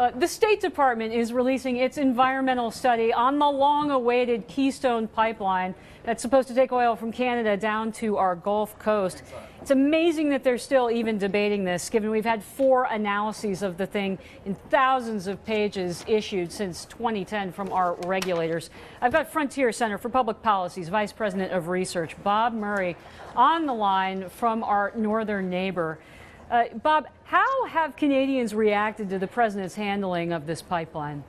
The State Department is releasing its environmental study on the long-awaited Keystone pipeline that's supposed to take oil from Canada down to our Gulf Coast. It's amazing that they're still even debating this, given we've had 4 analyses of the thing in thousands of pages issued since 2010 from our regulators. I've got Frontier Center for Public Policy's Vice President of Research, Bob Murray, on the line from our northern neighbor. Bob, how have Canadians reacted to the president's handling of this pipeline?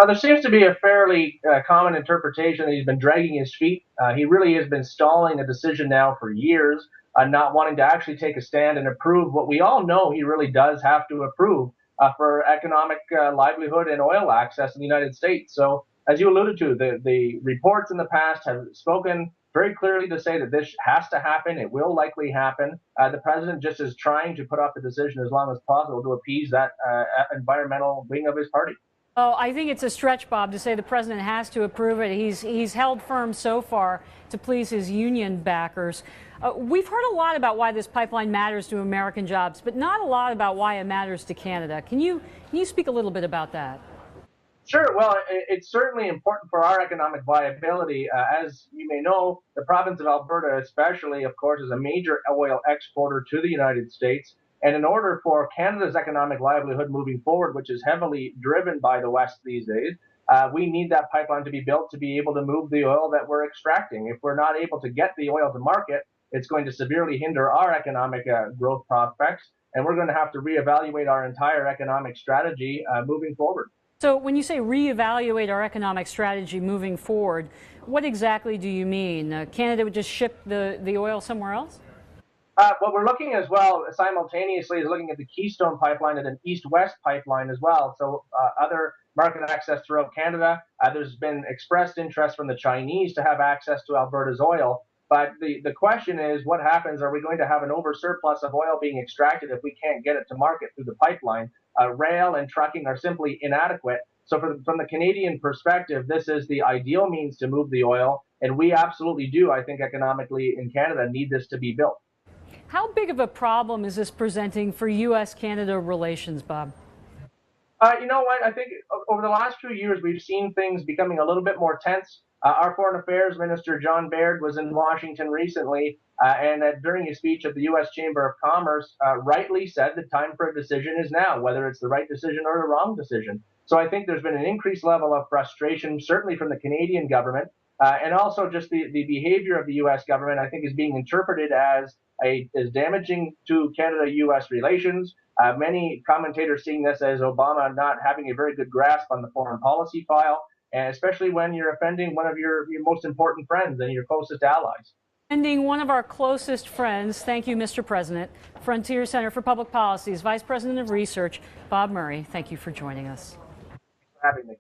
There seems to be a fairly common interpretation that he's been dragging his feet. He really has been stalling a decision now for years, not wanting to actually take a stand and approve what we all know he really does have to approve for economic livelihood and oil access in the United States. So, as you alluded to, the reports in the past have spoken very clearly to say that this has to happen. It will likely happen. The president just is trying to put off the decision as long as possible to appease that environmental wing of his party. Oh, I think it's a stretch, Bob, to say the president has to approve it. He's held firm so far to please his union backers. We've heard a lot about why this pipeline matters to American jobs, but not a lot about why it matters to Canada. Can you speak a little bit about that? Sure. Well, it's certainly important for our economic viability. As you may know, the province of Alberta, especially, of course, is a major oil exporter to the United States. And in order for Canada's economic livelihood moving forward, which is heavily driven by the West these days, we need that pipeline to be built to be able to move the oil that we're extracting. If we're not able to get the oil to market, it's going to severely hinder our economic growth prospects. And we're going to have to reevaluate our entire economic strategy moving forward. So when you say reevaluate our economic strategy moving forward, what exactly do you mean? Canada would just ship the oil somewhere else? What we're looking as well simultaneously is looking at the Keystone pipeline and an east-west pipeline as well. So other market access throughout Canada. There's been expressed interest from the Chinese to have access to Alberta's oil. But the question is, what happens? Are we going to have an oversurplus of oil being extracted if we can't get it to market through the pipeline? Rail and trucking are simply inadequate. So from the Canadian perspective, this is the ideal means to move the oil. And we absolutely do, I think, economically in Canada, need this to be built. How big of a problem is this presenting for U.S. Canada relations, Bob? You know what? I think over the last few years, we've seen things becoming a little bit more tense. Our Foreign Affairs Minister, John Baird, was in Washington recently, and during his speech at the U.S. Chamber of Commerce, rightly said the time for a decision is now, whether it's the right decision or the wrong decision. So I think there's been an increased level of frustration, certainly from the Canadian government, and also just the behavior of the U.S. government, I think, is being interpreted as damaging to Canada-U.S. relations. Many commentators seeing this as Obama not having a very good grasp on the foreign policy file, and especially when you're offending one of your most important friends and your closest allies. Offending one of our closest friends. Thank you, Mr. President. Frontier Center for Public Policy's Vice President of Research, Bob Murray. Thank you for joining us. Thanks for having me.